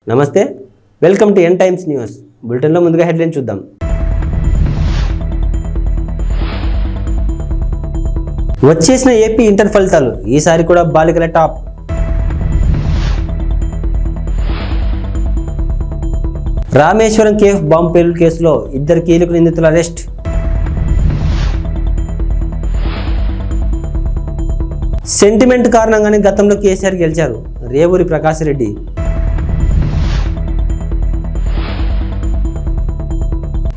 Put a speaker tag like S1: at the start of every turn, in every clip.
S1: నమస్తే, welcome to N Times news. బులెటిన్లో ముందుగా హెడ్లైన్ చూద్దాం. వచ్చేసిన ఏపీ ఇంటర్ ఫలితాలు ఈసారి కూడా బాలికల టాప్. రామేశ్వరం కేఫ్ బాంబు పేలుడు కేసులో 2 కీలక నిందితుల అరెస్ట్. సెంటిమెంట్ కారణంగానే గతంలో కేసీఆర్ గెలిచారు, రేవూరి ప్రకాష్ రెడ్డి.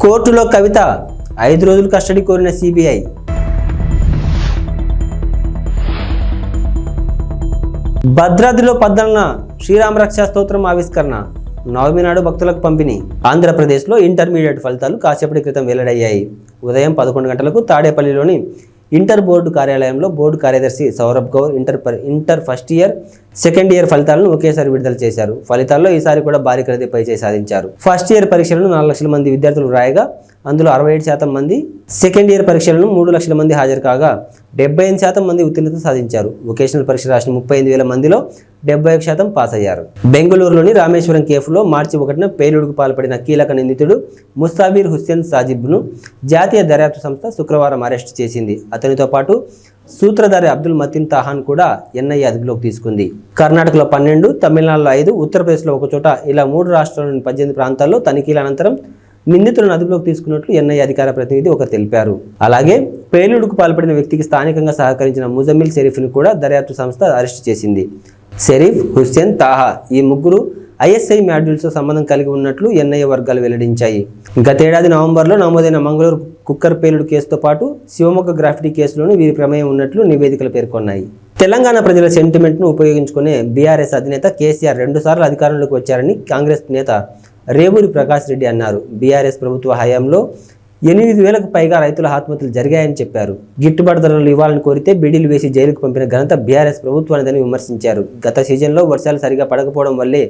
S1: కోర్టులో కవిత 5 రోజులు కస్టడీ కోరిన సిబిఐ. భద్రాద్రిలో 14న శ్రీరామ రక్షా స్తోత్రం ఆవిష్కరణ, నవమి నాడు భక్తులకు పంపిణీ. ఆంధ్రప్రదేశ్లో ఇంటర్మీడియట్ ఫలితాలు కాసేపటి క్రితం వెల్లడయ్యాయి. ఉదయం 11 గంటలకు తాడేపల్లిలోని ఇంటర్ బోర్డు కార్యాలయంలో బోర్డు కార్యదర్శి Saurabh Gaur inter first year, second year ఫలితాలను ఒకేసారి విడుదల చేశారు. ఫలితాల్లో ఈసారి కూడా భారీ ఖరీదు పైచేయి సాధించారు. ఫస్ట్ ఇయర్ పరీక్షలను 4 లక్షల మంది విద్యార్థులు రాయగా అందులో 67% మంది, సెకండ్ ఇయర్ పరీక్షలను 3 లక్షల మంది హాజరు కాగా 75% మంది ఉత్తీర్ణత సాధించారు. వొకేషనల్ పరీక్ష రాసిన 35,000 మందిలో 71% పాస్ అయ్యారు. బెంగళూరులోని రామేశ్వరం కేఫ్లో మార్చి 1న పేలుడుకు పాల్పడిన కీలక నిందితుడు ముస్తాబీర్ హుస్సేన్ సాజిబ్ను జాతీయ దర్యాప్తు సంస్థ శుక్రవారం అరెస్టు చేసింది. అతనితో పాటు సూత్రధారి అబ్దుల్ మతీన్ తాహాన్ కూడా ఎన్ఐఏ అదుపులోకి తీసుకుంది. కర్ణాటకలో 12, తమిళనాడులో 5, ఉత్తరప్రదేశ్లో 1 చోట ఇలా 3 రాష్ట్రాల్లోని 18 ప్రాంతాల్లో తనిఖీల అనంతరం నిందితులను అదుపులోకి తీసుకున్నట్లు ఎన్ఐఏ అధికార ప్రతినిధి ఒకరు తెలిపారు. అలాగే పేలుడుకు పాల్పడిన వ్యక్తికి స్థానికంగా సహకరించిన ముజమ్మిల్ షరీఫ్ను కూడా దర్యాప్తు సంస్థ అరెస్టు చేసింది. షరీఫ్, హుస్సేన్, తాహా ఈ ముగ్గురు ఐఎస్ఐ మాడ్యూల్స్తో సంబంధం కలిగి ఉన్నట్లు ఎన్ఐఏ వర్గాలు వెల్లడించాయి. గతేడాది నవంబర్లో నమోదైన మంగళూరు కుక్కర్ పేలుడు కేసుతో పాటు శివమొగ్గ గ్రాఫిటీ కేసులోనూ వీరి ప్రమేయం ఉన్నట్లు నివేదికలు పేర్కొన్నాయి. తెలంగాణ ప్రజల సెంటిమెంట్ను ఉపయోగించుకునే బీఆర్ఎస్ అధినేత కేసీఆర్ 2 సార్లు అధికారంలోకి వచ్చారని కాంగ్రెస్ నేత రేవూరి ప్రకాష్ రెడ్డి అన్నారు. బీఆర్ఎస్ ప్రభుత్వ హయాంలో 8,000కు పైగా రైతుల ఆత్మహత్యలు జరిగాయని చెప్పారు. గిట్టుబాటు ధరలు ఇవ్వాలని కోరితే బీడీలు వేసి జైలుకు పంపిన ఘనత బీఆర్ఎస్ ప్రభుత్వానిదని విమర్శించారు. గత సీజన్లో వర్షాలు సరిగా పడకపోవడం వల్లే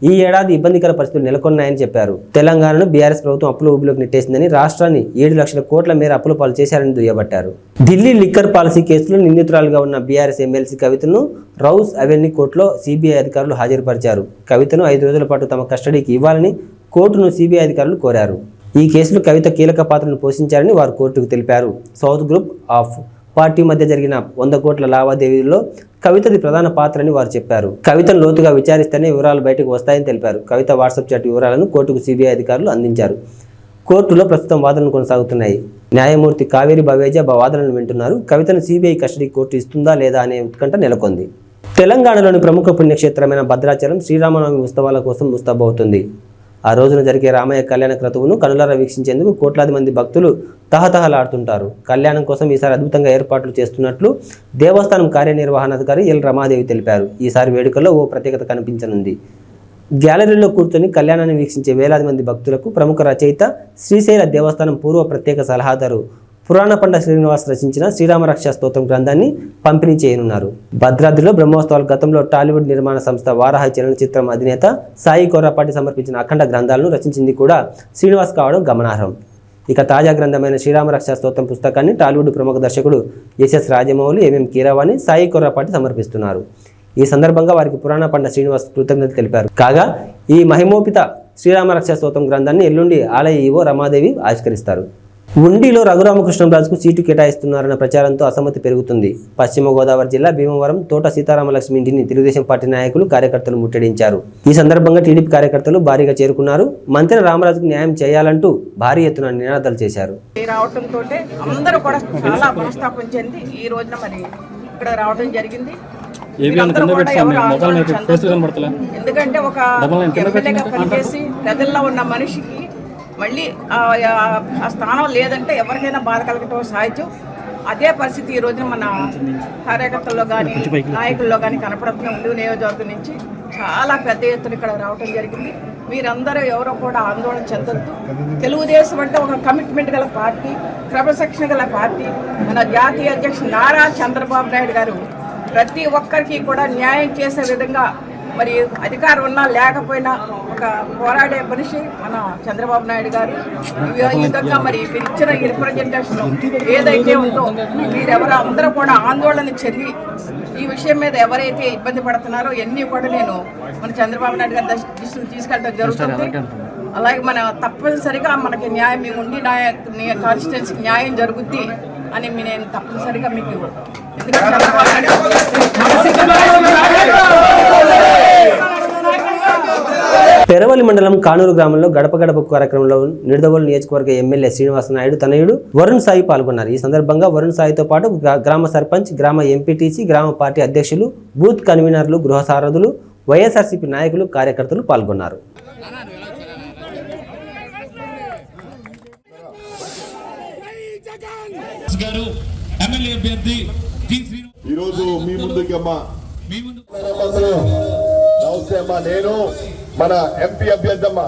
S1: ఈ ఏడాది ఇబ్బందికర పరిస్థితులు నెలకొన్నాయని చెప్పారు. తెలంగాణను బీఆర్ఎస్ ప్రభుత్వం అప్పుల ఊబిలోకి నెట్టేసిందని, రాష్ట్రాన్ని 7 లక్షల కోట్ల మేర అప్పుల పాలు చేశారని దుయ్యబట్టారు. ఢిల్లీ లిక్కర్ పాలసీ కేసులో నిందితురాలుగా ఉన్న బీఆర్ఎస్ ఎమ్మెల్సీ కవితను రౌస్ అవెన్యూ కోర్టులో సిబిఐ అధికారులు హాజరుపరిచారు. కవితను 5 రోజుల పాటు తమ కస్టడీకి ఇవ్వాలని కోర్టును సిబిఐ అధికారులు కోరారు. ఈ కేసులో కవిత కీలక పాత్రను పోషించారని వారు కోర్టుకు తెలిపారు. సౌత్ గ్రూప్ ఆఫ్ పార్టీ మధ్య జరిగిన 100 కోట్ల లావాదేవీల్లో కవితది ప్రధాన పాత్ర అని వారు చెప్పారు. కవితను లోతుగా విచారిస్తేనే వివరాలు బయటకు వస్తాయని తెలిపారు. కవిత వాట్సాప్ చాట్ వివరాలను కోర్టుకు సిబిఐ అధికారులు అందించారు. కోర్టులో ప్రస్తుతం వాదనలు కొనసాగుతున్నాయి. న్యాయమూర్తి కావేరి బవేజా వాదనలు వింటున్నారు. కవితను సిబిఐ కస్టడీ కోర్టు ఇస్తుందా లేదా అనే ఉత్కంఠ నెలకొంది. తెలంగాణలోని ప్రముఖ పుణ్యక్షేత్రమైన భద్రాచలం శ్రీరామనవమి ఉత్సవాల కోసం ముస్తాబవుతుంది. ఆ రోజున జరిగే రామయ్య కళ్యాణ క్రతువును కనులారా వీక్షించేందుకు కోట్లాది మంది భక్తులు తహతహలాడుతుంటారు. కళ్యాణం కోసం ఈసారి అద్భుతంగా ఏర్పాట్లు చేస్తున్నట్లు దేవస్థానం కార్యనిర్వహణాధికారి ఎల్ రమాదేవి తెలిపారు. ఈసారి వేడుకల్లో ఓ ప్రత్యేకత కనిపించనుంది. గ్యాలరీలో కూర్చొని కళ్యాణాన్ని వీక్షించే వేలాది మంది భక్తులకు ప్రముఖ రచయిత, శ్రీశైల దేవస్థానం పూర్వ ప్రత్యేక సలహాదారు పురాణ పండ శ్రీనివాస్ రచించిన శ్రీరామ రక్షా స్తోత్రం గ్రంథాన్ని పంపిణీ చేయనున్నారు. భద్రాద్రిలో బ్రహ్మోత్సవాలు గతంలో టాలీవుడ్ నిర్మాణ సంస్థ వారాహి చలనచిత్రం అధినేత సాయి కొర్రాపాటి సమర్పించిన అఖండ గ్రంథాలను రచించింది కూడా శ్రీనివాస్ కావడం గమనార్హం. ఇక తాజా గ్రంథమైన శ్రీరామ రక్షా స్తోత్రం పుస్తకాన్ని టాలీవుడ్ ప్రముఖ దర్శకుడు ఎస్ఎస్ రాజమౌళి, ఎంఎం కీరవాణి, సాయి కొర్రాపాటి సమర్పిస్తున్నారు. ఈ సందర్భంగా వారికి పురాణ పండ శ్రీనివాస్ కృతజ్ఞతలు తెలిపారు. కాగా ఈ మహిమోపిత శ్రీరామ రక్షా స్తోత్రం గ్రంథాన్ని ఎల్లుండి ఆలయ ఈవో రమాదేవి ఆవిష్కరిస్తారు. ఉండిలో రఘురామకృష్ణంరాజుకు సీటు కేటాయిస్తున్నారన్న ప్రచారంతో అసమ్మతి పెరుగుతుంది. పశ్చిమ గోదావరి జిల్లా భీమవరం తోట సీతారామలక్ష్మి ఇంటిని తెలుగుదేశం పార్టీ నాయకులు, కార్యకర్తలు ముట్టడించారు. ఈ సందర్భంగా టీడీపీ కార్యకర్తలు భారీగా చేరుకున్నారు. మంత్రి రామరాజుకు న్యాయం చేయాలంటూ భారీ ఎత్తున నినాదాలు చేశారు.
S2: రావడంతో అందరూ కూడా చాలా మనస్తాపం చెంది ఈ రోజున మరి ఇక్కడ రావడం జరిగింది. ఎందుకంటే ఒక ఎమ్మెల్యేగా పనిచేసి ప్రజల్లో ఉన్న మనిషికి మళ్ళీ ఆ స్థానం లేదంటే ఎవరికైనా బాధ కలగటం సహజం. అదే పరిస్థితి ఈ రోజున మన కార్యకర్తల్లో కానీ నాయకుల్లో కానీ కనపడుతున్న ఉండి నియోజకవర్గం నుంచి చాలా పెద్ద ఎత్తున ఇక్కడ రావడం జరిగింది. మీరందరూ ఎవరో కూడా ఆందోళన చెందొద్దు. తెలుగుదేశం అంటే ఒక కమిట్మెంట్ గల పార్టీ, క్రమశిక్షణ గల పార్టీ. మన జాతీయ అధ్యక్షుడు నారా చంద్రబాబు నాయుడు గారు ప్రతి ఒక్కరికి కూడా న్యాయం చేసే విధంగా మరి అధికారం ఉన్నా లేకపోయినా ఒక పోరాడే మనిషి మన చంద్రబాబు నాయుడు గారు. ఈ విధంగా మరి మీరు ఇచ్చిన రిప్రజెంటేషన్ ఏదైతే ఉందో మీరెవరో అందరూ కూడా ఆందోళన చెంది ఈ విషయం మీద ఎవరైతే ఇబ్బంది పడుతున్నారో ఎన్ని కూడా నేను మన చంద్రబాబు నాయుడు గారి దృష్టికి తీసుకెళ్ళడం జరుగుతుంది. అలాగే మన తప్పనిసరిగా మనకి న్యాయం మేము ఉండి కాన్స్టిట్యున్సీకి న్యాయం జరుగుద్ది అని నేను తప్పనిసరిగా మీకు ఎందుకంటే చంద్రబాబు
S1: పెరవలి మండలం కానూరు గ్రామంలో గడప గడప కార్యక్రమంలో నిడదవోలు నియోజకవర్గ ఎమ్మెల్యే శ్రీనివాస నాయుడు తనయుడు వరుణ్ సాయి పాల్గొన్నారు. ఈ సందర్భంగా వరుణ్ సాయితో పాటు గ్రామ సర్పంచ్, గ్రామ ఎంపీటీసీ, గ్రామ పార్టీ అధ్యక్షులు, బూత్ కన్వీనర్లు, గృహ సారథులు, వైఎస్ఆర్సీపీ నాయకులు, కార్యకర్తలు పాల్గొన్నారు.
S3: ఈరోజు మీ ముందుకి అమ్మా నమస్తే అమ్మా, నేను మన ఎంపీ అభ్యర్థి అమ్మా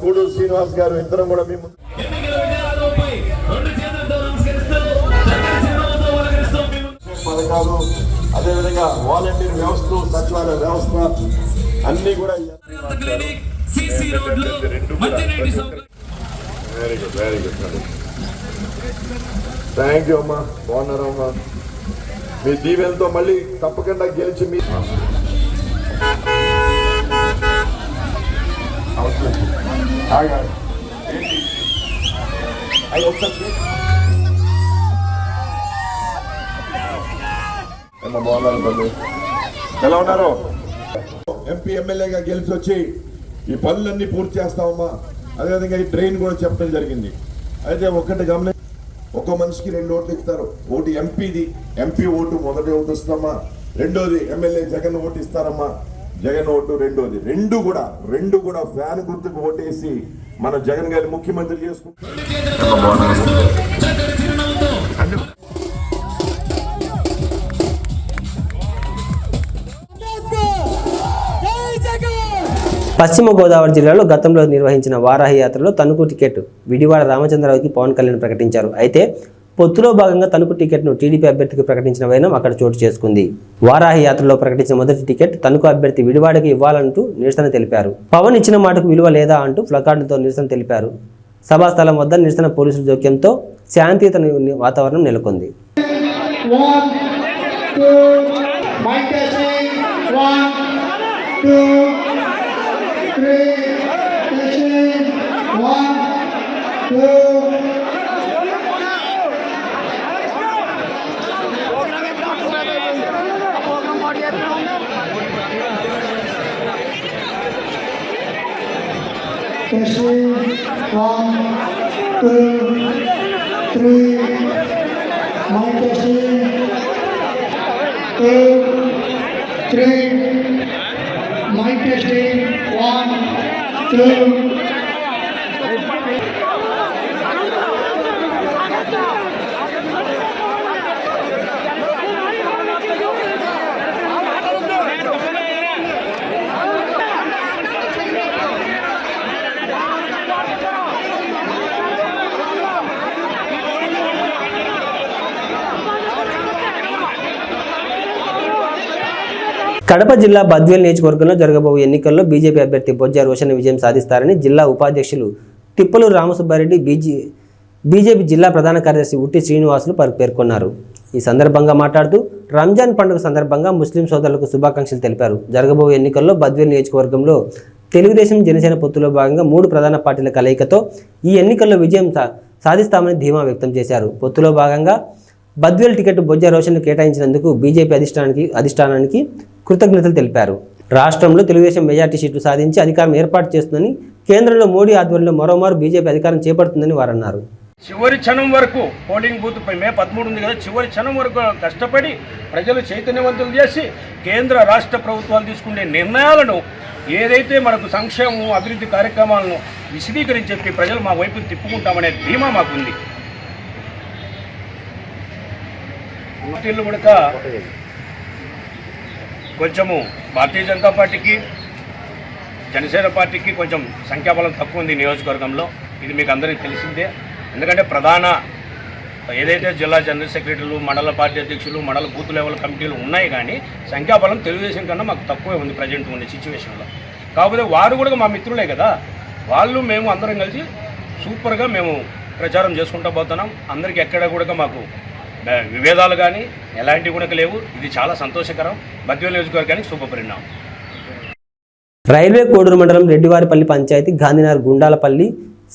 S3: గూడూరు శ్రీనివాస్ గారు ఇద్దరం కూడా మీ ముందు పథకాలు, అదేవిధంగా వాలంటీర్ వ్యవస్థ, సచివాలయ వ్యవస్థ అన్ని కూడా వెరీ గుడ్ థ్యాంక్ యూ అమ్మా. బాగున్నారా అమ్మా? మీ దీవెనతో మళ్ళీ తప్పకుండా గెలిచి మీ ఎలా ఉన్నారు? ఎంపీ ఎమ్మెల్యేగా గెలిచి వచ్చి ఈ పనులన్నీ పూర్తి చేస్తామమ్మా. అదేవిధంగా ఈ ట్రైన్ కూడా చెప్పడం జరిగింది. అయితే ఒక్కటి గమని, ఒక్కో మనిషికి 2 ఓట్లు ఇస్తారు. ఒకటి ఎంపీది, ఎంపీ ఓటు మొదటి ఓటు ఇస్తామా. రెండోది ఎమ్మెల్యే జగన్ ఓటు ఇస్తారమ్మా, జగన్ ఓటు రెండోది. రెండు కూడా ఫ్యాన్ గుర్తుకు ఓటేసి మన జగన్ గారి ముఖ్యమంత్రి చేసుకుంటాం.
S1: పశ్చిమ గోదావరి జిల్లాలో గతంలో నిర్వహించిన వారాహి యాత్రలో తణుకు టికెట్ విడివాడ రామచంద్రరావుకి పవన్ కళ్యాణ్ ప్రకటించారు. అయితే పొత్తులో భాగంగా తణుకు టికెట్ను టీడీపీ అభ్యర్థికి ప్రకటించిన వైనం అక్కడ చోటు చేసుకుంది. వారాహి యాత్రలో ప్రకటించిన మొదటి టికెట్ తణుకు అభ్యర్థి విడివాడకి ఇవ్వాలంటూ నిరసన తెలిపారు. పవన్ ఇచ్చిన మాటకు విలువ లేదా అంటూ ప్లకార్డులతో నిరసన తెలిపారు. సభాస్థలం వద్ద నిరసన పోలీసుల జోక్యంతో శాంతియుత వాతావరణం నెలకొంది. కడప జిల్లా బద్వేల్ నియోజకవర్గంలో జరగబోయే ఎన్నికల్లో బీజేపీ అభ్యర్థి బొజ్జ రోషన్ విజయం సాధిస్తారని జిల్లా ఉపాధ్యక్షులు తిప్పలూరు రామసుబ్బారెడ్డి, బీజేపీ జిల్లా ప్రధాన కార్యదర్శి ఉట్టి శ్రీనివాసులు పేర్కొన్నారు. ఈ సందర్భంగా మాట్లాడుతూ రంజాన్ పండుగ సందర్భంగా ముస్లిం సోదరులకు శుభాకాంక్షలు తెలిపారు. జరగబోయే ఎన్నికల్లో బద్వేల్ నియోజకవర్గంలో తెలుగుదేశం, జనసేన పొత్తులో భాగంగా 3 ప్రధాన పార్టీల కలయికతో ఈ ఎన్నికల్లో విజయం సాధిస్తామని ధీమా వ్యక్తం చేశారు. పొత్తులో భాగంగా బద్వేల్ టికెట్ బొజ్జ రోషన్ను కేటాయించినందుకు బీజేపీ అధిష్టానానికి కృతజ్ఞతలు తెలిపారు. రాష్ట్రంలో తెలుగుదేశం మెజార్టీ సీట్లు సాధించి అధికారం ఏర్పాటు చేస్తుందని, కేంద్రంలో మోడీ ఆధ్వర్యంలో మరోమారు బీజేపీ అధికారం చేపడుతుందని వారన్నారు.
S4: చివరి క్షణం వరకు పోలింగ్ బూత్ మే 13 ఉంది కదా, చివరి క్షణం వరకు కష్టపడి ప్రజలు చైతన్యవంతులు చేసి కేంద్ర రాష్ట్ర ప్రభుత్వాలు తీసుకునే నిర్ణయాలను, ఏదైతే మనకు సంక్షేమం, అభివృద్ధి కార్యక్రమాలను విశదీకరించి చెప్పి ప్రజలు మా వైపు తిప్పుకుంటామనే ధీమా మాకుంది. పార్టీలు కూడా కొంచెము భారతీయ జనతా పార్టీకి, జనసేన పార్టీకి కొంచెం సంఖ్యాబలం తక్కువ ఉంది నియోజకవర్గంలో. ఇది మీకు అందరికీ తెలిసిందే. ఎందుకంటే ప్రధాన ఏదైతే జిల్లా జనరల్ సెక్రటరీలు, మండల పార్టీ అధ్యక్షులు, మండల బూత్ లెవెల్ కమిటీలు ఉన్నాయి, కానీ సంఖ్యాబలం తెలుగుదేశం కన్నా మాకు తక్కువే ఉంది ప్రజెంట్ ఉండే సిచ్యువేషన్లో. కాకపోతే వారు కూడా మా మిత్రులే కదా, వాళ్ళు మేము అందరం కలిసి సూపర్గా మేము ప్రచారం చేసుకుంటూ పోతున్నాం. అందరికీ ఎక్కడ కూడా మాకు విభేదాలు కానీ ఎలాంటివి కూడా లేవు. ఇది చాలా సంతోషకరం. బద్వేలు నియోజకవర్గానికి శుభ పరిణామం.
S1: రైల్వే కోడూరు మండలం రెడ్డివారిపల్లి పంచాయతీ గాంధీనగర్ గుండాలపల్లి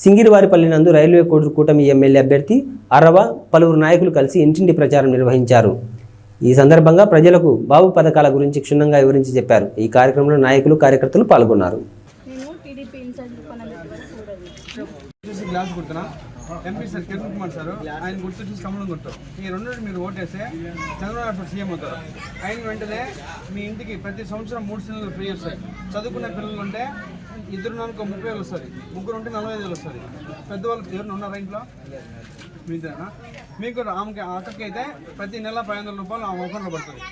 S1: సింగిరివారిపల్లి నందు రైల్వే కోడూరు కూటమి ఎమ్మెల్యే అభ్యర్థి అరవ పలువురు నాయకులు కలిసి ఇంటింటి ప్రచారం నిర్వహించారు. ఈ సందర్భంగా ప్రజలకు బాబు పథకాల గురించి క్షుణ్ణంగా వివరించి చెప్పారు. ఈ కార్యక్రమంలో నాయకులు కార్యకర్తలు పాల్గొన్నారు.
S5: MP sir Kiran Kumar sir, ఆయన గుర్తు చూసి కమలం గుర్తు. ఈ రెండు మీరు ఓటేస్తే చంద్రబాబు సీఎం అవుతారు. ఆయన వెంటనే మీ ఇంటికి ప్రతి సంవత్సరం 3 సిలిండర్లు ఫ్రీ వస్తాయి. చదువుకునే పిల్లలు ఉంటే 2 నెలలకు 30,000 వస్తుంది, 3 ఉంటే 45,000 వస్తుంది. పెద్దవాళ్ళు ఎవరైనా ఉన్నారా ఇంట్లో? మీదేనా? మీకు ఆమెకి అక్కకి అయితే ప్రతి నెల 500 రూపాయలు ఆ అకౌంట్లో పడుతుంది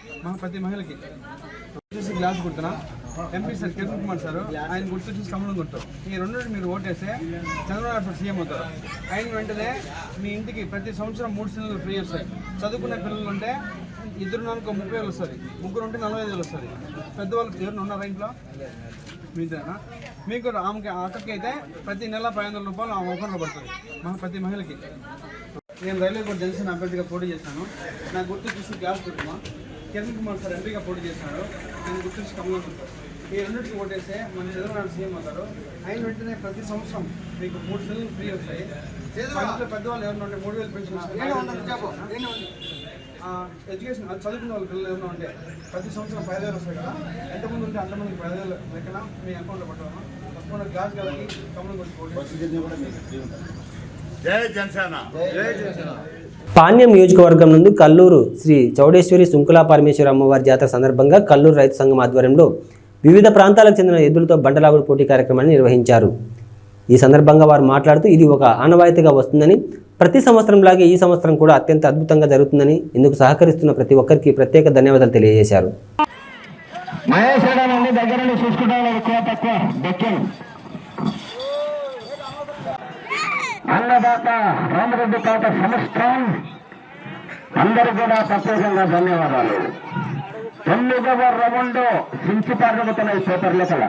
S5: ప్రతి మహిళకి. చూసి గ్లాస్ గుర్తున్నా MP sir Kiran Kumar sir, ఆయన గుర్తు చూసి కమలం గుర్తు. ఈ రెండు మీరు ఓటేస్తే చంద్రబాబు సీఎం అవుతారు. ఆయన వెంటనే మీ ఇంటికి ప్రతి సంవత్సరం 3 సిలిండర్లు ఫ్రీ వస్తాయి. చదువుకునే పిల్లలు ఉంటే 2 నెలలకు 30,000 వస్తుంది, 3 ఉంటే 45,000 వస్తుంది. పెద్దవాళ్ళు ఎవరైనా ఉన్నారా ఇంట్లో? మీదేనా? మీకు ఆమెకి అక్కకి అయితే ప్రతి నెల 500 రూపాయలు ఆ అకౌంట్లో పడుతుంది ప్రతి మహిళకి. నేను రైల్వే కోర్టు జనసేన అభ్యర్థిగా పోటీ చేశాను. నా గుర్తు చూసి గ్యాస్ గుర్తుమా. కిరణ్ కుమార్ సార్ ఎంపీగా పోటీ చేస్తున్నాడు. నేను గుర్తు చూసి కమలం గుర్తు. ఈ రెండింటికి ఓటేస్తే మన చంద్రబాబు సీఎం అవుతారు. ఆయన వెంటనే ప్రతి సంవత్సరం మీకు 3 సిలిండర్లు ఫ్రీ వస్తాయి. పెద్దవాళ్ళు ఎవరైనా ఉంటే 3,000 పెన్షన్ వస్తాయి. ఎడ్యుకేషన్ చదువుకున్న వాళ్ళ పిల్లలు ఎవరైనా ఉంటే ప్రతి సంవత్సరం 5,000 వస్తాయి కదా. ఎంతమంది ఉంటే అంతమందికి 5,000 లెక్కన మీ అకౌంట్లో పట్టాము. తప్పకుండా గ్యాస్ గలకి కమలం గుర్తు. జై జనసేన.
S1: పాణ్యం నియోజకవర్గం నుండి కల్లూరు శ్రీ చౌడేశ్వరి సుంకులా పరమేశ్వరి అమ్మవారి జాతర సందర్భంగా కల్లూరు రైతు సంఘం ఆధ్వర్యంలో వివిధ ప్రాంతాలకు చెందిన ఎద్దులతో బండలాగుడు పోటీ కార్యక్రమాన్ని నిర్వహించారు. ఈ సందర్భంగా వారు మాట్లాడుతూ ఇది ఒక ఆనవాయితీగా వస్తుందని, ప్రతి సంవత్సరంలాగే ఈ సంవత్సరం కూడా అత్యంత అద్భుతంగా జరుగుతుందని, ఇందుకు సహకరిస్తున్న ప్రతి ఒక్కరికి ప్రత్యేక ధన్యవాదాలు తెలియజేశారు.
S6: అన్నదాత రామరెడ్డి తాత సంస్థాన్ అందరూ కూడా ప్రత్యేకంగా ధన్యవాదాలు. 9వ రౌండ్ సించి పాల్గొతున్నాయి పేపర్ లెక్కల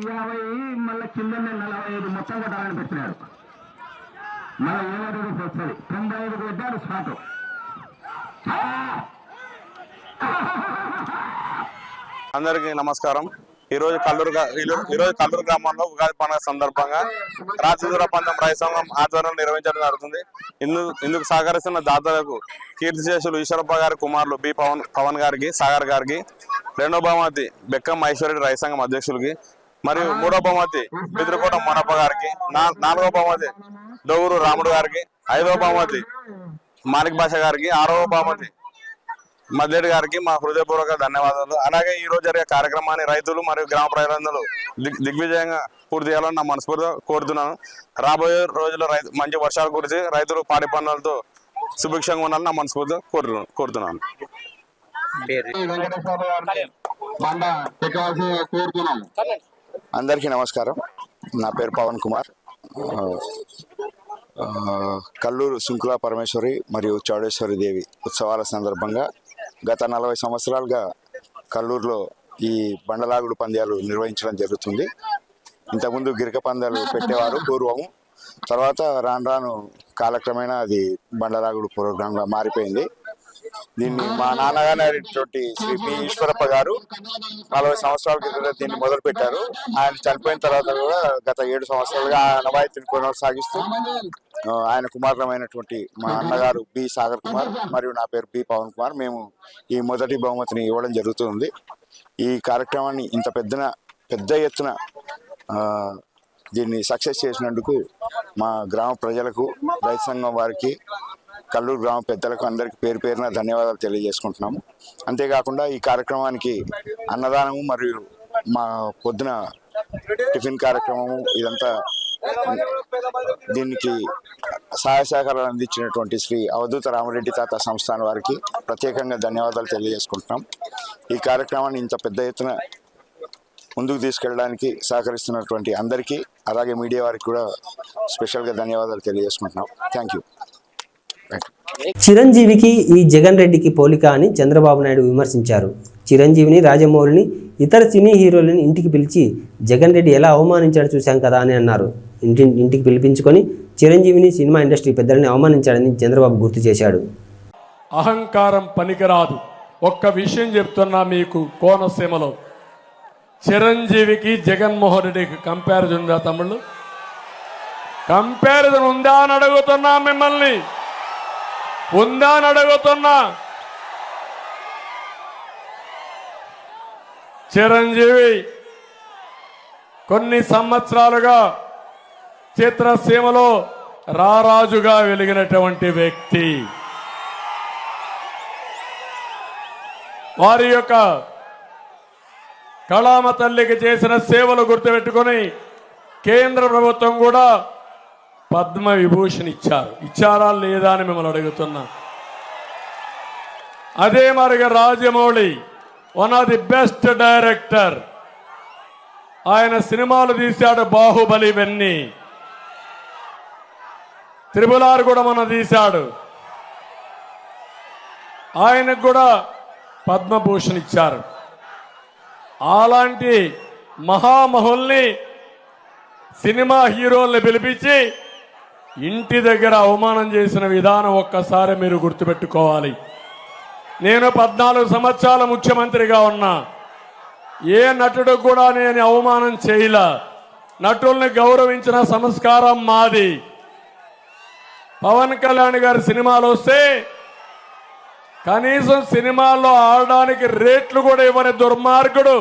S6: 50 మళ్ళీ కిందనే 45 మొత్తం కొట్టాలని పెట్టినాడు. మళ్ళీ 7 వస్తుంది 95 కొట్టాడు స్టార్ట్.
S7: అందరికీ నమస్కారం. ఈరోజు కల్లూరు గ్రామంలో ఉగాది పండుగ సందర్భంగా రాజదూర పందెం రైతు సంఘం ఆధ్వర్యంలో నిర్వహించడం జరుగుతుంది. ఇందుకు సహకరిస్తున్న దాతలకు కీర్తిశేషులు ఈశ్వరప్ప గారి కుమారులు బి పవన్ గారికి, సాగర్ గారికి, 2వ బహుమతి బెక్కం ఐశ్వర్య రైతు సంఘం అధ్యక్షులకి, మరియు 3వ బహుమతి బిద్రకోట మొనప్ప గారికి, 4వ బహుమతి దొగురు రాముడు గారికి, 5వ బహుమతి మాణిక్ భాష గారికి, 6వ బహుమతి మద్లేడి గారికి మా హృదయపూర్వక ధన్యవాదాలు. అలాగే ఈ రోజు జరిగే కార్యక్రమాన్ని రైతులు మరియు గ్రామ ప్రజలందరూ దిగ్విజయంగా పూర్తి చేయాలని నా మనస్ఫూర్తిగా కోరుతున్నాను. రాబోయే రోజుల్లో మంచి వర్షాలు కురిసి రైతులు పాడి పనులతో సుభిక్షంగా ఉండాలని నా మనస్ఫూర్తిగా కోరుతున్నాను.
S8: అందరికీ నమస్కారం. నా పేరు పవన్ కుమార్. కల్లూరు సుంకులా పరమేశ్వరి మరియు చౌడేశ్వరి దేవి ఉత్సవాల సందర్భంగా గత 40 సంవత్సరాలుగా కల్లూరులో ఈ బండలాగుడు పంద్యాలు నిర్వహించడం జరుగుతుంది. ఇంతకుముందు గిరిక పందాలు పెట్టేవారు పూర్వము. తర్వాత రాను కాలక్రమేణా అది బండలాగుడు ప్రోగ్రాంగా మారిపోయింది. దీన్ని మా నాన్నగారి శ్రీ పి ఈశ్వరప్ప గారు 40 సంవత్సరాల క్రితం దీన్ని మొదలు పెట్టారు. ఆయన చనిపోయిన తర్వాత కూడా గత 7 సంవత్సరాలుగా ఆ నవాయితీని కొనసాగిస్తూ ఆయన కుమారులమైనటువంటి మా అన్నగారు బి సాగర్ కుమార్ మరియు నా పేరు బి పవన్ కుమార్, మేము ఈ మొదటి బహుమతిని ఇవ్వడం జరుగుతుంది. ఈ కార్యక్రమాన్ని ఇంత పెద్ద ఎత్తున దీన్ని సక్సెస్ చేసినందుకు మా గ్రామ ప్రజలకు, రైతు సంఘం వారికి, కల్లూరు గ్రామ పెద్దలకు అందరికీ పేరు పేరున ధన్యవాదాలు తెలియజేసుకుంటున్నాము. అంతేకాకుండా ఈ కార్యక్రమానికి అన్నదానము మరియు మా పొద్దున టిఫిన్ కార్యక్రమము ఇదంతా దీనికి సహాయ సహకారాలు అందించినటువంటి శ్రీ అవధూత రామరెడ్డి తాత సంస్థాన్ వారికి ప్రత్యేకంగా ధన్యవాదాలు తెలియజేసుకుంటున్నాం. ఈ కార్యక్రమాన్ని ఇంత పెద్ద ఎత్తున ముందుకు తీసుకెళ్ళడానికి సహకరిస్తున్నటువంటి అందరికీ, అలాగే మీడియా వారికి కూడా స్పెషల్గా ధన్యవాదాలు తెలియజేసుకుంటున్నాం. Thank you.
S1: చిరంజీవికి ఈ జగన్ రెడ్డికి పోలిక అని చంద్రబాబు నాయుడు విమర్శించారు. చిరంజీవిని, రాజమౌళిని ఇతర సినీ హీరోలను ఇంటికి పిలిచి జగన్ రెడ్డి ఎలా అవమానించాడో చూశాం కదా అని అన్నారు. ఇంటికి పిలిపించుకొని చిరంజీవిని, సినిమా ఇండస్ట్రీ పెద్దలని అవమానించాడని చంద్రబాబు గుర్తు చేశాడు.
S9: అహంకారం పనికిరాదు. ఒక్క విషయం చెప్తున్నా మీకు, కోనసీమలో చిరంజీవికి జగన్మోహన్ రెడ్డికి కంపారిజన్ ఉందా తమ్ముళ్ళు? కంపారిజన్ ఉందా అని అడుగుతున్నా మిమ్మల్ని, ఉందా అని అడుగుతున్నా. చిరంజీవి కొన్ని సంవత్సరాలుగా చిత్రసీమలో రారాజుగా వెలిగినటువంటి వ్యక్తి. వారి యొక్క కళామ తల్లికి చేసిన సేవలు గుర్తుపెట్టుకొని కేంద్ర ప్రభుత్వం కూడా పద్మ విభూషణ్ ఇచ్చారా లేదా అని మిమ్మల్ని అడుగుతున్నా. అదే మరిగా Rajamouli one of the best director. ఆయన సినిమాలు తీశాడు, బాహుబలి ఇవన్నీ, త్రిబుల్-ఆర్ కూడా మన తీశాడు. ఆయనకు కూడా పద్మభూషణ్ ఇచ్చారు. అలాంటి మహామహుల్ని, సినిమా హీరోల్ని పిలిపించి ఇంటి దగ్గర అవమానం చేసిన విధానం ఒక్కసారి మీరు గుర్తుపెట్టుకోవాలి. నేను 14 సంవత్సరాల ముఖ్యమంత్రిగా ఉన్నా. ఏ నటుడు కూడా నేను అవమానం చేయలా. నటుల్ని గౌరవించిన సంస్కారం మాది. పవన్ కళ్యాణ్ గారి సినిమాలు వస్తే కనీసం సినిమాల్లో ఆడడానికి రేట్లు కూడా ఇవ్వని దుర్మార్గుడు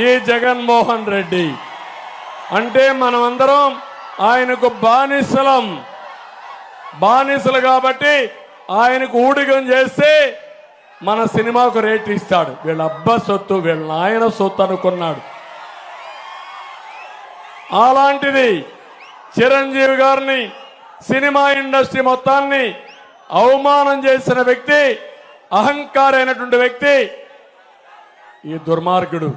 S9: ఈ జగన్మోహన్ రెడ్డి. అంటే మనమందరం ఆయనకు బానిసలు కాబట్టి ఆయనకు ఊడిగం చేస్తే మన సినిమాకు రేట్ ఇస్తాడు. వీళ్ళ అబ్బా సొత్తు, వీళ్ళ నాయన సొత్తు అనుకున్నాడు. అలాంటిది చిరంజీవి గారిని, సినిమా ఇండస్ట్రీ మొత్తాన్ని అవమానం చేసిన వ్యక్తి, అహంకారైనటువంటి వ్యక్తి ఈ దుర్మార్గుడు.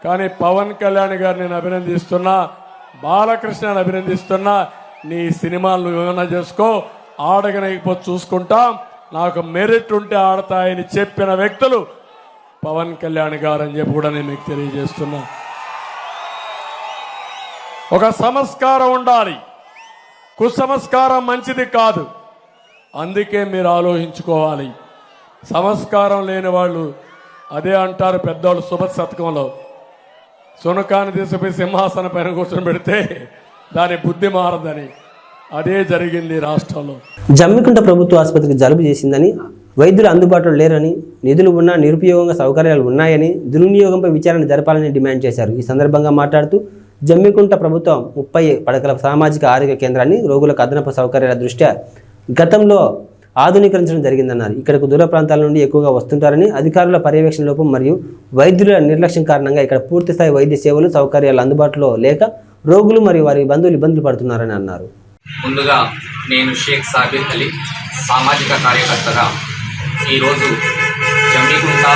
S9: కానీ పవన్ కళ్యాణ్ గారిని నేను అభినందిస్తున్నా, బాలకృష్ణని అభినందిస్తున్నా. నీ సినిమాలు ఏమైనా చేసుకో, ఆడగనకపోతే చూసుకుంటాం, నాకు మెరిట్ ఉంటే ఆడతాయని చెప్పిన వ్యక్తులు పవన్ కళ్యాణ్ గారు అని చెప్పి కూడా నేను మీకు తెలియజేస్తున్నా. ఒక సంస్కారం ఉండాలి, కుసంస్కారం మంచిది కాదు. అందుకే మీరు ఆలోచించుకోవాలి. సంస్కారం లేని వాళ్ళు అదే అంటారు పెద్దవాళ్ళు సుభత్ శతకంలో, సునకాన్ని తీసుకుపోయి సింహాసనం పైన కూర్చొని పెడితే దాని బుద్ధి మారదని. అదే జరిగింది రాష్ట్రంలో.
S1: జమ్మికుంట ప్రభుత్వ ఆసుపత్రికి జలుబు చేసిందని, వైద్యులు అందుబాటులో లేరని, నిధులు ఉన్నా నిరుపయోగంగా సౌకర్యాలు ఉన్నాయని, దుర్వినియోగంపై విచారణ జరపాలని డిమాండ్ చేశారు. ఈ సందర్భంగా మాట్లాడుతూ జమ్మికుంట ప్రభుత్వం 30 పడకల సామాజిక ఆరోగ్య కేంద్రాన్ని రోగులకు అదనపు సౌకర్యాల దృష్ట్యా గతంలో ఆధునీకరించడం జరిగిందన్నారు. ఇక్కడకు దూర ప్రాంతాల నుండి ఎక్కువగా వస్తుంటారని, అధికారుల పర్యవేక్షణ లోపం మరియు వైద్యుల నిర్లక్ష్యం కారణంగా ఇక్కడ పూర్తిస్థాయి వైద్య సేవలు, సౌకర్యాలు అందుబాటులో లేక రోగులు మరియు వారి బంధువులు ఇబ్బందులు పడుతున్నారని అన్నారు.
S10: ముందుగా నేను షేక్ సాబిర్ అలీ, సామాజిక కార్యకర్తగా ఈరోజు జమ్మికుంట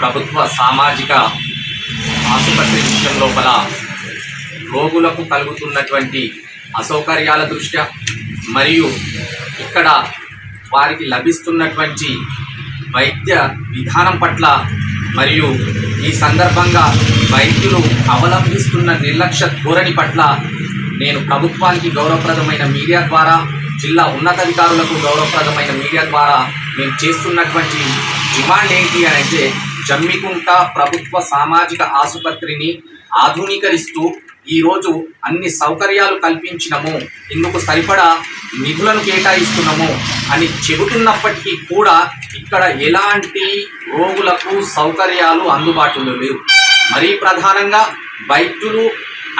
S10: ప్రభుత్వ సామాజిక ఆసుపత్రి విషయం లోపల రోగులకు కలుగుతున్నటువంటి అసౌకర్యాల దృష్ట్యా మరియు ఇక్కడ వారికి లభిస్తున్నటువంటి వైద్య విధానం పట్ల మరియు ఈ సందర్భంగా వైద్యులు అవలంబిస్తున్న నిర్లక్ష్య ధోరణి పట్ల నేను ప్రభుత్వానికి గౌరవప్రదమైన మీడియా ద్వారా, జిల్లా ఉన్నతాధికారులకు గౌరవప్రదమైన మీడియా ద్వారా మేము చేస్తున్నటువంటి డిమాండ్ ఏంటి అని అంటే, జమ్మికుంట ప్రభుత్వ సామాజిక ఆసుపత్రిని ఆధునీకరిస్తూ ఈరోజు అన్ని సౌకర్యాలు కల్పించినము, ఇందుకు సరిపడా నిధులను కేటాయిస్తున్నాము అని చెబుతున్నప్పటికీ కూడా ఇక్కడ ఎలాంటి రోగులకు సౌకర్యాలు అందుబాటులో లేవు. మరీ ప్రధానంగా వైద్యులు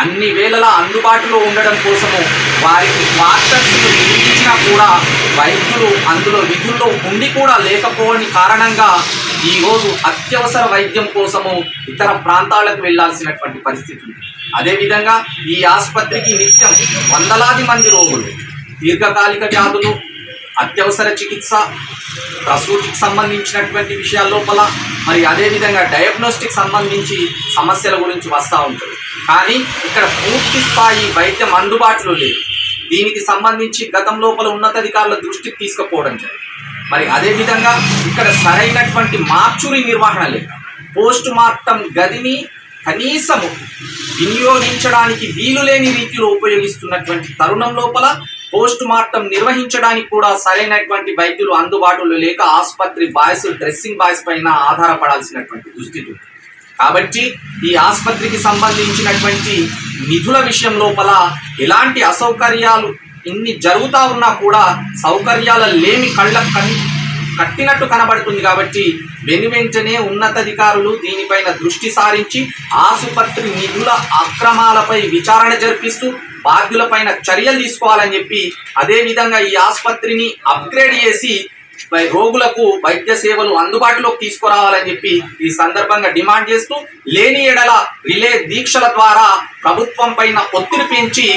S10: అన్ని వేళలా అందుబాటులో ఉండడం కోసము వారికి క్వార్టర్స్ నిర్మించినా కూడా వైద్యులు అందులో విధుల్లో ఉండి కూడా లేకపోవని కారణంగా ఈరోజు అత్యవసర వైద్యం కోసము ఇతర ప్రాంతాలకు వెళ్లాల్సినటువంటి పరిస్థితి ఉంది. అదేవిధంగా ఈ ఆసుపత్రికి నిత్యం వందలాది మంది రోగులు దీర్ఘకాలిక వ్యాధులు, అత్యవసర చికిత్స, ప్రసూతికి సంబంధించినటువంటి విషయాల లోపల మరి అదేవిధంగా డయాగ్నోస్టిక్ సంబంధించి సమస్యల గురించి వస్తూ ఉంటుంది. కానీ ఇక్కడ పూర్తి స్థాయి వైద్యం అందుబాటులో లేదు. దీనికి సంబంధించి గతం లోపల ఉన్నతాధికారుల దృష్టికి తీసుకుపోవడం జరిగింది. మరి అదేవిధంగా ఇక్కడ సరైనటువంటి మార్చురీ నిర్వహణ లేదు. పోస్ట్ మార్టం గదిని కనీసము వినియోగించడానికి వీలు లేని రీతిలో ఉపయోగిస్తున్నటువంటి తరుణం లోపల పోస్ట్ మార్టం నిర్వహించడానికి కూడా సరైనటువంటి వైద్యులు అందుబాటులో లేక ఆసుపత్రి బాయ్స్ డ్రెస్సింగ్ బాయ్స్ పైన ఆధారపడాల్సినటువంటి దుస్థితి. కాబట్టి ఈ ఆసుపత్రికి సంబంధించినటువంటి నిధుల విషయం లోపల ఎలాంటి అసౌకర్యాలు ఇన్ని జరుగుతూ ఉన్నా కూడా సౌకర్యాల లేమి కట్టినట్టు కనబడుతుంది. కాబట్టి వెనువెంటనే ఉన్నతాధికారులు దీనిపైన దృష్టి సారించి ఆసుపత్రి నిధుల అక్రమాలపై విచారణ జరిపిస్తూ బాధ్యులపైన చర్యలు తీసుకోవాలని చెప్పి, అదేవిధంగా ఈ ఆసుపత్రిని అప్గ్రేడ్ చేసి రోగులకు వైద్య సేవలు అందుబాటులోకి తీసుకురావాలని చెప్పి ఈ సందర్భంగా డిమాండ్ చేస్తూ, లేని ఎడల రిలే దీక్షల ద్వారా ప్రభుత్వం పైన ఒత్తిడి పెంచి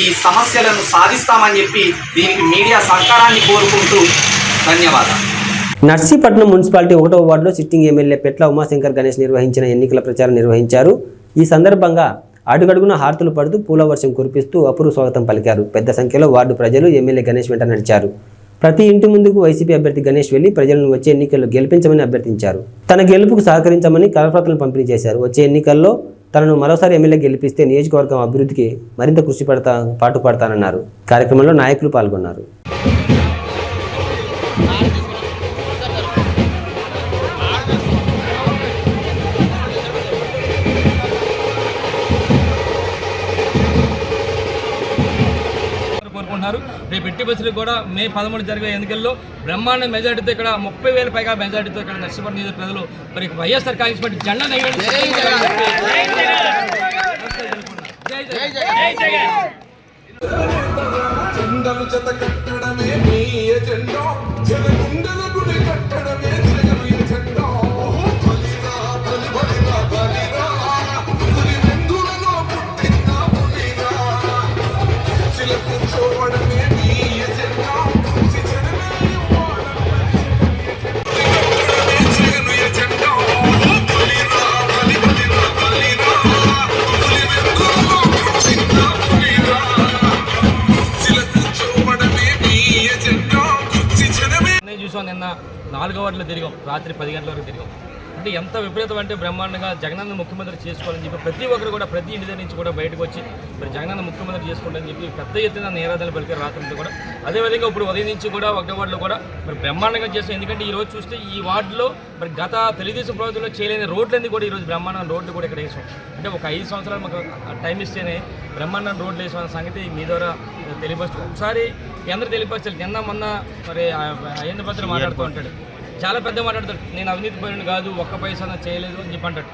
S10: ఈ సమస్యలను సాధిస్తామని చెప్పి దీనికి మీడియా సహకారాన్ని కోరుకుంటూ ధన్యవాదాలు.
S1: నర్సీపట్నం మున్సిపాలిటీ 1వ వార్డులో సిట్టింగ్ ఎమ్మెల్యే పెట్ల ఉమాశంకర్ గణేష్ నిర్వహించిన ఎన్నికల ప్రచారం నిర్వహించారు. ఈ సందర్భంగా అడుగడుగున హారతులు పడుతూ పూల వర్షం కురిపిస్తూ అపూర్వ స్వాగతం పలికారు. పెద్ద సంఖ్యలో వార్డు ప్రజలు ఎమ్మెల్యే గణేష్ వెంట నడిచారు. ప్రతి ఇంటి ముందుకు వైసీపీ అభ్యర్థి గణేష్ వెళ్లి ప్రజలను వచ్చే ఎన్నికల్లో గెలిపించమని అభ్యర్థించారు. తన గెలుపుకు సహకరించమని కరపత్రాలను పంపిణీ చేశారు. వచ్చే ఎన్నికల్లో తనను మరోసారి ఎమ్మెల్యే గెలిపిస్తే నియోజకవర్గం అభివృద్ధికి మరింత కృషి పాటుపడతానన్నారు. కార్యక్రమంలో నాయకులు పాల్గొన్నారు.
S5: రేపు ఎట్టి బస్సులు కూడా మే 13 జరిగే ఎన్నికల్లో బ్రహ్మాండ మెజార్టీతో ఇక్కడ 30,000 పైగా మెజార్టీతో ఇక్కడ నర్సీపట్నం నియోజక ప్రజలు మరి వైఎస్ఆర్ కాంగ్రెస్ పార్టీ జెండా చూసాం. నిన్న 4వ వార్డులో తిరిగాం, రాత్రి 10 గంటల వరకు తిరిగాం. అంటే ఎంత విపరీతం అంటే బ్రహ్మాండంగా జగనన్న ముఖ్యమంత్రి చేసుకోవాలని చెప్పి ప్రతి ఒక్కరు కూడా ప్రతి ఇంటి దగ్గర నుంచి కూడా బయటకు వచ్చి మరి జగనన్న ముఖ్యమంత్రి చేసుకోవాలని చెప్పి పెద్ద ఎత్తున నిరాధనలు పలికారు రాత్రి కూడా. అదేవిధంగా ఇప్పుడు ఉదయం నుంచి కూడా 1వ వార్డులో కూడా మరి బ్రహ్మాండంగా చేస్తాం. ఎందుకంటే ఈరోజు చూస్తే ఈ వార్డులో మరి గత తెలుగుదేశం ప్రభుత్వంలో చేయలేని రోడ్లన్నీ కూడా ఈరోజు బ్రహ్మాండం రోడ్లు కూడా ఇక్కడ వేసాం. అంటే ఒక 5 సంవత్సరాలు మాకు టైం ఇస్తేనే బ్రహ్మాండం రోడ్లు వేసామన్న సంగతి మీ ద్వారా తెలియపరుస్తూ ఒకసారి అందరూ తెలియపరచాలి. నిన్న మొన్న మరి అయ్యన్న పత్రిక మాట్లాడుతూ ఉంటాడు, చాలా పెద్ద మాట్లాడతాడు. నేను అవినీతి పరుని కాదు, ఒక్క పైసా చేయలేదు అని చెప్పి అంటాడు.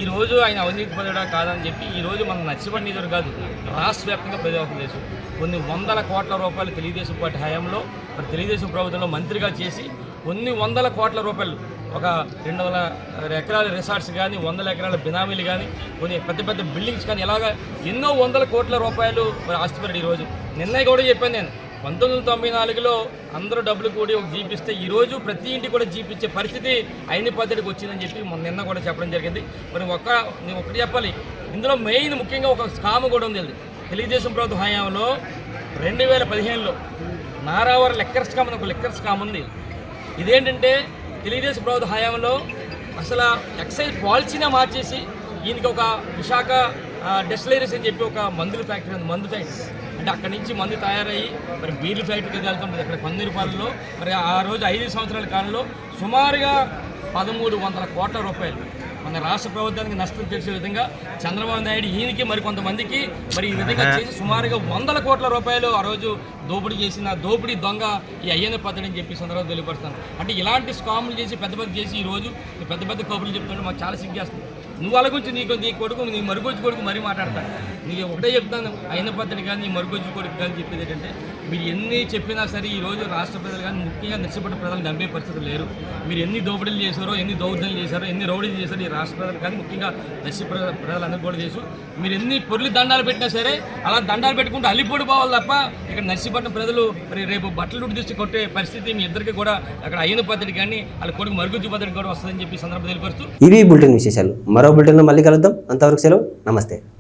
S5: ఈరోజు ఆయన అవినీతి పరుడా కాదని చెప్పి ఈరోజు మన నర్సీపట్నం నియోజకవర్గం కాదు రాష్ట్ర వ్యాప్తంగా ప్రజాపం చేశారు. కొన్ని వందల కోట్ల రూపాయలు తెలుగుదేశం పార్టీ హయాంలో మరి తెలుగుదేశం ప్రభుత్వంలో మంత్రిగా చేసి కొన్ని వందల కోట్ల రూపాయలు ఒక 200 ఎకరాల రిసార్ట్స్ కానీ 100 ఎకరాల బినామీలు కానీ కొన్ని పెద్ద పెద్ద బిల్డింగ్స్ కానీ ఇలాగా ఎన్నో వందల కోట్ల రూపాయలు మరి ఆస్తిపరుడు. ఈరోజు నిన్న కూడా చెప్పాను నేను 1994లో అందరూ డబ్బులు కూడి ఒక జీప్ ఇస్తే ఈరోజు ప్రతి ఇంటికి కూడా జీప్ ఇచ్చే పరిస్థితి అయిన పద్ధతికి వచ్చిందని చెప్పి నిన్న కూడా చెప్పడం జరిగింది. మరి నేను ఒకటి చెప్పాలి, ఇందులో మెయిన్ ముఖ్యంగా ఒక స్కామ్ కూడా ఉంది. తెలుగుదేశం ప్రభుత్వ హయాంలో 2015లో నారావారి లెక్కర్ స్కామ్ అని ఒక లెక్కర్ స్కామ్ ఉంది. ఇదేంటంటే తెలుగుదేశం ప్రభుత్వ హయాంలో అసలు ఎక్సైజ్ పాలసీనే మార్చేసి ఈయనకి ఒక విశాఖ డెస్టిలరీస్ అని చెప్పి ఒక మందుల ఫ్యాక్టరీ ఉంది. మందు ఫ్యాక్టరీ అంటే అక్కడి నుంచి మందు తయారయ్యి మరి బీర్లు ఫ్యాక్టరీకి వెళ్తుంటుంది ఇక్కడ పందిరిపాలెంలో. మరి ఆ రోజు 5 సంవత్సరాల కాలంలో సుమారుగా 1300 కోట్ల రూపాయలు మన రాష్ట్ర ప్రభుత్వానికి నష్టం తెలిసే విధంగా చంద్రబాబు నాయుడు ఈయనకి మరి కొంతమందికి మరి ఈ విధంగా చేసి సుమారుగా 100 కోట్ల రూపాయలు ఆ రోజు దోపిడీ చేసిన దోపిడీ దొంగ ఈ అయ్యన్న పద్ధతి అని చెప్పి సందర్భంగా తెలియపరుస్తాను. అంటే ఇలాంటి స్కాములు చేసి పెద్ద చేసి ఈరోజు పెద్ద కబుర్లు చెప్తుంటే మాకు చాలా సిగ్గేస్తుంది. నువ్వు వాళ్ళ గురించి నీ కొడుకు నీ మరుగుజ్జు కొడుకు మరీ మాట్లాడతాను. నీకు ఒకటే చెప్తాను, అయ్యన్న పద్ధతి కానీ నీ మరుగుజ్జు కొడుకు కానీ చెప్పేది ఏంటంటే మీరు ఎన్ని చెప్పినా సరే ఈరోజు రాష్ట్ర ప్రజలు కానీ ముఖ్యంగా నర్సీపట్నం ప్రజలు నమ్మే పరిస్థితులు లేరు. మీరు ఎన్ని దోపిడీలు చేశారో, ఎన్ని దౌర్జన్యాలు చేశారో, ఎన్ని రౌడీలు చేశారో ఈ రాష్ట్ర ప్రజలు కానీ ముఖ్యంగా నర్సీపట్నం ప్రజలందరూ కూడా చేసు. మీరు ఎన్ని పొర్లి దండాలు పెట్టినా సరే అలా దండాలు పెట్టుకుంటూ అల్లిపోటు పోవాలి తప్ప ఇక్కడ నర్సీపట్నం ప్రజలు మరి రేపు బట్టలు తీసి కొట్టే పరిస్థితి మీ ఇద్దరికి కూడా అక్కడ అయ్యన్న పద్ధతి కానీ వాళ్ళ కొడుకు మరుగుజ్జు పద్ధతి కూడా వస్తుందని చెప్పి సందర్భం తెలియపరుస్తూ
S1: ఇవి బులెటిన్ విశేషాలు. మరో బులెటిన్లో మళ్ళీ కలుద్దాం. అంతవరకు సెలవు. నమస్తే.